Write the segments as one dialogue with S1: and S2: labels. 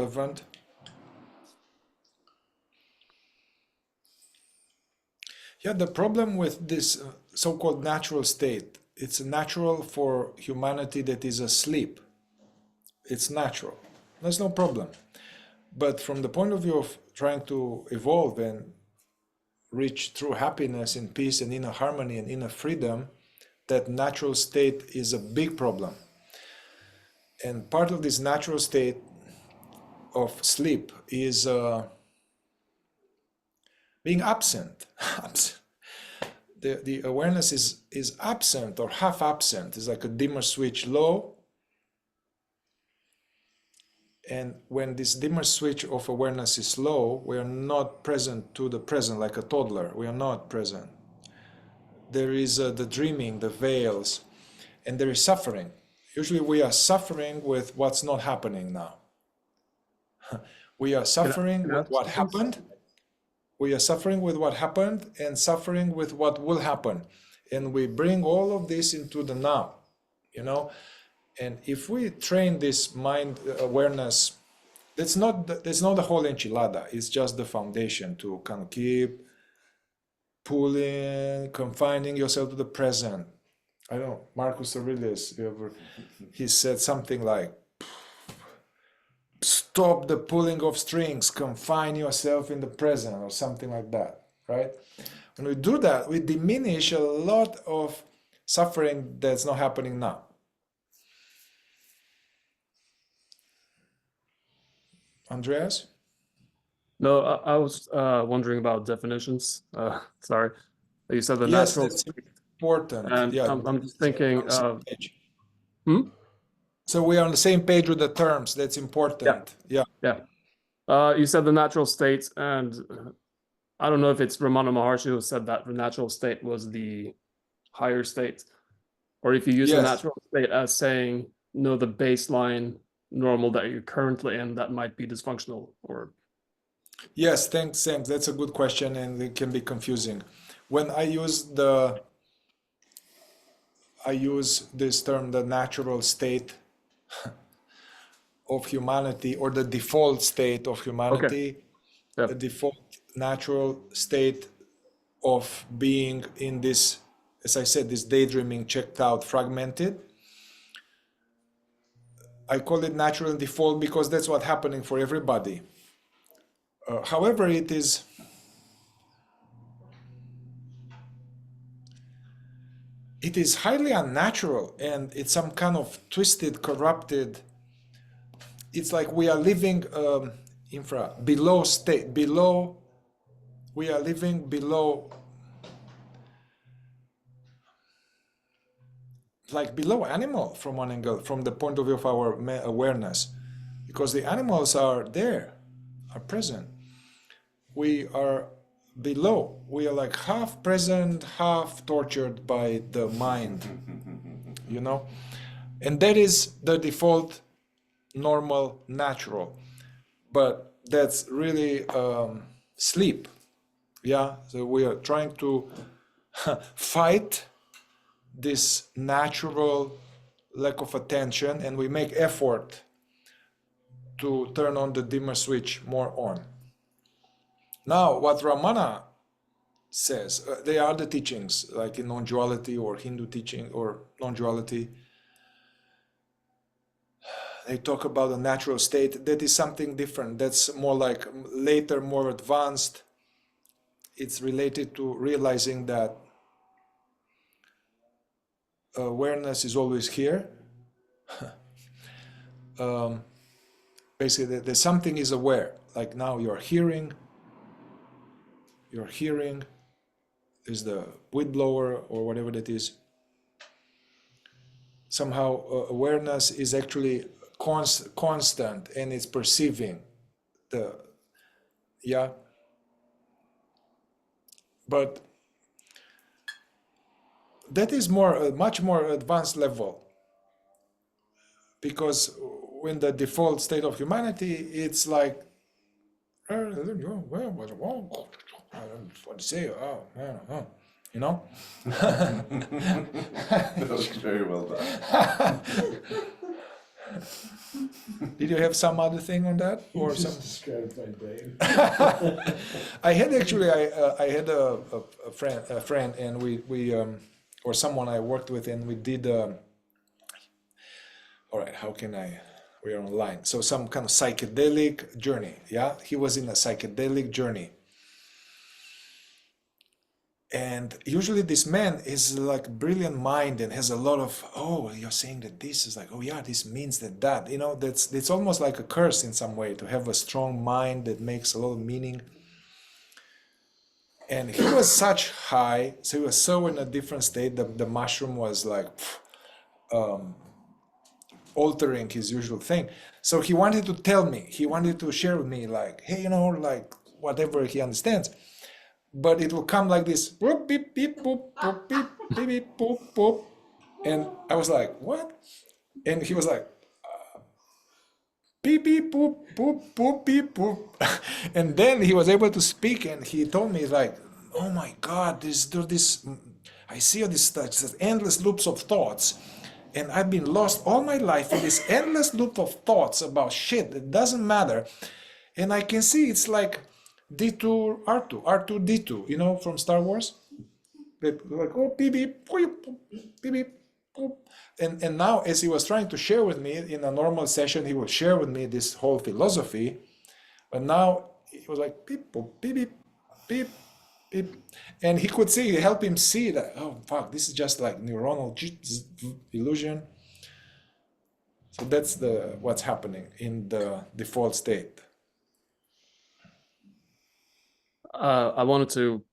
S1: relevant. Yeah, the problem with this so-called natural state, it's natural for humanity that is asleep. It's natural. There's no problem. But from the point of view of trying to evolve and reach true happiness and peace and inner harmony and inner freedom, that natural state is a big problem. And part of this natural state of sleep is being absent. The awareness is absent or half absent. It's like a dimmer switch low. And when this dimmer switch of awareness is low, we are not present to the present like a toddler. We are not present. There is the dreaming, the veils, and there is suffering. Usually we are suffering with what's not happening now. We are suffering with what happened. We are suffering with what happened and suffering with what will happen. And we bring all of this into the now, you know. And if we train this mind awareness, that's not the whole enchilada. It's just the foundation to kind of keep pulling, confining yourself to the present. I don't know, Marcus Aurelius, he said something like, stop the pulling of strings, confine yourself in the present, or something like that, right? When we do that, we diminish a lot of suffering that's not happening now. Andreas?
S2: No, I was wondering about definitions. Sorry, you said the
S1: Yes,
S2: natural.
S1: that's important.
S2: And
S1: yeah,
S2: I'm just thinking.
S1: So we are on the same page with the terms. That's important. Yeah.
S2: You said the natural state, and I don't know if it's Ramana Maharshi who said that the natural state was the higher state, or if you use the natural state as saying, no, the baseline normal that you're currently in that might be dysfunctional, or.
S1: Yes, thanks. That's a good question, and it can be confusing. When I use this term, the natural state of humanity, or the default state of humanity, the default natural state of being in this, as I said, this daydreaming, checked out, fragmented. I call it natural and default because that's what's happening for everybody. However, it is highly unnatural, and it's some kind of twisted, corrupted. It's like we are living below state, we are living below, like below animal from one angle, from the point of view of our awareness, because the animals are there, are present. We are below. We are like half present, half tortured by the mind, you know? And that is the default, normal, natural. But that's really sleep. Yeah, so we are trying to fight this natural lack of attention, and we make effort to turn on the dimmer switch more on. Now, what Ramana says, there are the teachings, like in Non-Duality or Hindu teaching or Non-Duality, they talk about a natural state. That is something different. That's more like later, more advanced. It's related to realizing that awareness is always here. Basically, there's something is aware. Like now you're hearing, there's the wind blower or whatever that is. Somehow awareness is actually constant, and it's perceiving but that is much more advanced level, because when the default state of humanity, it's like, what to say, you know?
S3: That was very well done.
S1: Did you have some other thing on that, or some?
S3: Just described my brain.
S1: I had actually, I had a friend, and we or someone I worked with, and we did. All right, how can I? We are online, so some kind of psychedelic journey. Yeah, he was in a psychedelic journey. And usually this man is like brilliant mind and has a lot of, oh, you're saying that this is like, oh yeah, this means that, you know, that's almost like a curse in some way to have a strong mind that makes a lot of meaning. And he was such high, so he was so in a different state. The mushroom was like altering his usual thing. So he wanted to tell me, he wanted to share with me like, hey, you know, like whatever he understands. But it will come like this, whoop, beep, beep, boop, boop, beep, beep, beep, boop, boop. And I was like, what? And he was like, beep, beep, boop, boop, boop, beep, boop. And then he was able to speak, and he told me like, oh my God, I see this endless loops of thoughts. And I've been lost all my life in this endless loop of thoughts about shit that doesn't matter. And I can see it's like D2, R2, R2, D2, you know, from Star Wars. That like, oh, beep, beep, beep, beep, beep. And now, as he was trying to share with me in a normal session, he would share with me this whole philosophy. But now he was like, beep, boop, beep, beep, beep, beep. And he could see, help him see that, oh, fuck, this is just like neuronal illusion. So that's what's happening in the default state.
S2: I wanted to,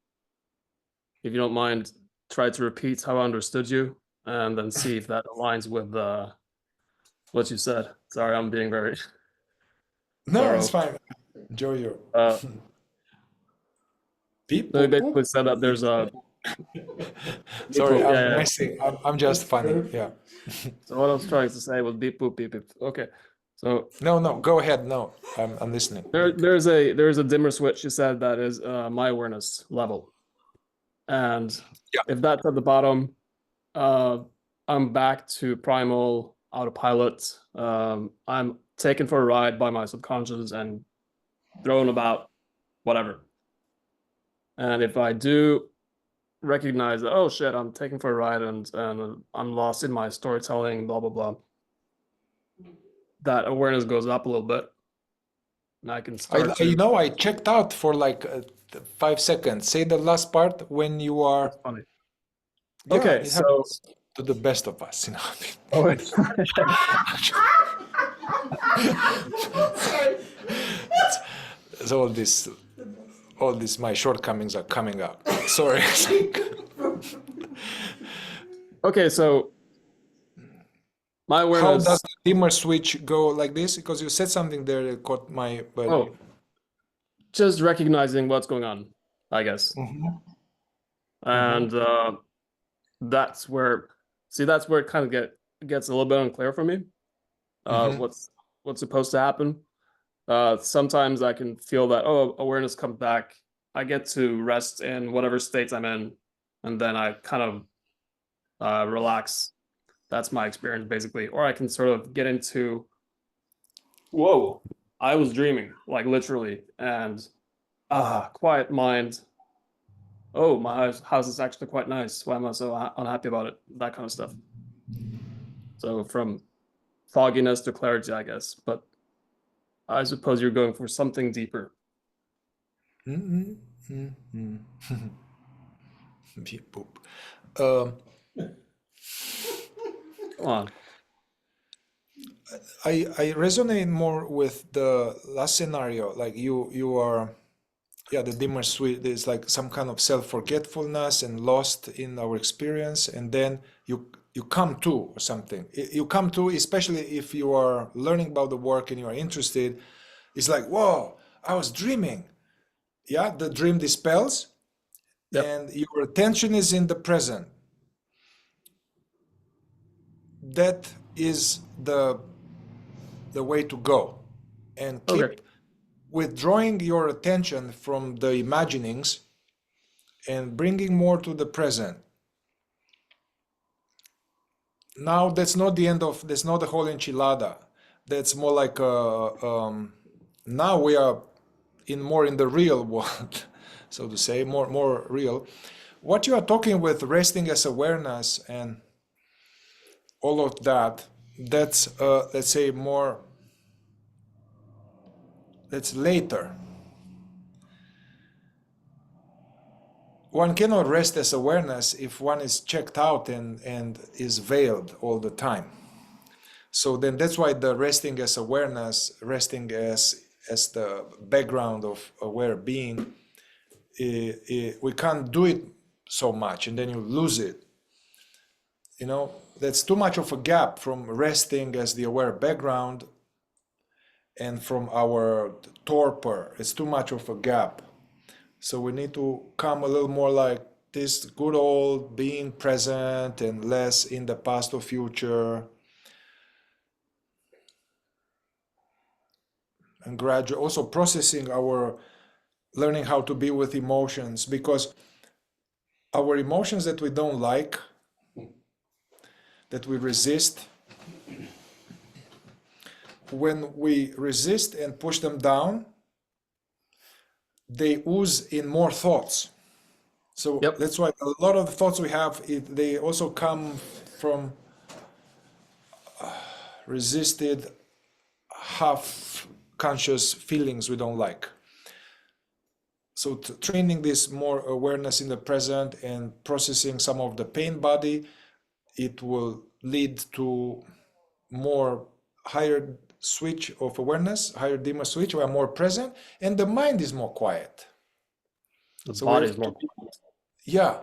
S2: if you don't mind, try to repeat how I understood you and then see if that aligns with what you said. Sorry, I'm being very
S1: No,
S2: thorough.
S1: it's fine. Enjoy your beep.
S2: No, he
S1: Boop,
S2: basically
S1: boop.
S2: said that there's a.
S1: Sorry, I'm
S2: yeah.
S1: messing. I'm just funny. Yeah.
S2: So what I was trying to say was beep boop beep beep. Okay, so
S1: No, go ahead. No, I'm listening.
S2: there's a dimmer switch you said that is my awareness level, and
S1: Yeah.
S2: if that's at the bottom, I'm back to primal autopilot. I'm taken for a ride by my subconscious and thrown about whatever. And if I do recognize that, oh shit, I'm taken for a ride and I'm lost in my storytelling, blah, blah, blah, that awareness goes up a little bit. And I can start to.
S1: You know, I checked out for like 5 seconds. Say the last part when you are.
S2: Funny.
S1: Yeah,
S2: Okay,
S1: it
S2: so.
S1: happens to the best of us, you know.
S2: Oh,
S1: So all this, my shortcomings are coming up. Sorry.
S2: Okay, so my
S1: How
S2: awareness.
S1: does the dimmer switch go like this? Because you said something there that caught my. But
S2: Oh, just recognizing what's going on, I guess. And that's where it kind of gets a little bit unclear for me. What's supposed to happen. Sometimes I can feel that, oh, awareness comes back. I get to rest in whatever states I'm in, and then I kind of relax. That's my experience, basically. Or I can sort of get into, whoa, I was dreaming, like literally, and quiet mind. Oh, my house is actually quite nice. Why am I so unhappy about it? That kind of stuff. So from fogginess to clarity, I guess. But I suppose you're going for something deeper.
S1: Beep, boop.
S2: Come on.
S1: I resonate more with the last scenario. Like you are, yeah, the dimmer switch is like some kind of self-forgetfulness and lost in our experience, and then you come to or something. You come to, especially if you are learning about the work and you are interested. It's like, whoa, I was dreaming. Yeah, the dream dispels,
S2: Yep.
S1: and your attention is in the present. That is the way to go, and keep withdrawing your attention from the imaginings and bringing more to the present. Now that's not the whole enchilada. that's more like now we are more in the real world, so to say, more real. What you are talking with resting as awareness and all of that, that's let's say more, that's later. One cannot rest as awareness if one is checked out and is veiled all the time. So then that's why the resting as awareness, resting as the background of aware being, we can't do it so much, and then you lose it. You know, that's too much of a gap from resting as the aware background and from our torpor. It's too much of a gap. So we need to come a little more like this good old being present and less in the past or future. And gradually also processing our, learning how to be with emotions, because our emotions that we don't like, that we resist, when we resist and push them down, they ooze in more thoughts. So that's why a lot of the thoughts we have, they also come from resisted, half-conscious feelings we don't like. So training this more awareness in the present and processing some of the pain body, it will lead to more higher switch of awareness, higher Demmer switch, we are more present, and the mind is more quiet.
S2: The body is more quiet.
S1: Yeah.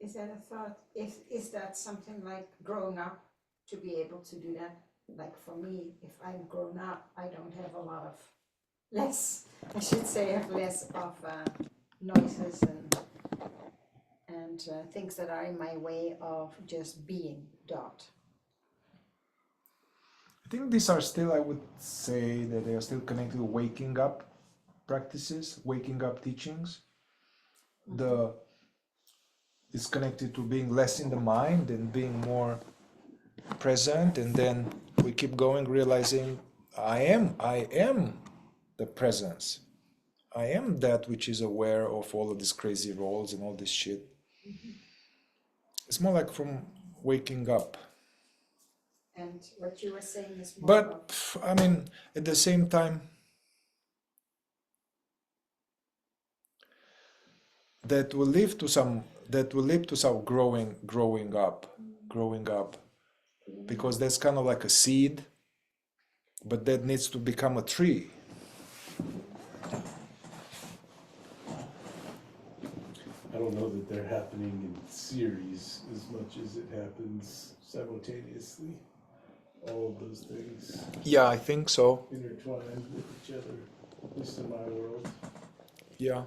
S3: Is that a thought? Is that something like growing up to be able to do that? Like for me, if I'm grown up, I don't have a lot of less, I should say, have less of noises and things that are in my way of just being dot.
S1: I think these are still, I would say that they are still connected to waking up practices, waking up teachings. It's connected to being less in the mind and being more present, and then we keep going, realizing I am the presence. I am that which is aware of all of these crazy roles and all this shit. It's more like from waking up.
S3: And what you were saying is more
S1: But I mean, at the same time, that will lead to some growing up, because that's kind of like a seed, but that needs to become a tree.
S4: I don't know that they're happening in series as much as it happens simultaneously. All of those things
S1: Yeah, I think so.
S4: intertwined with each other, at least in my world.
S1: Yeah.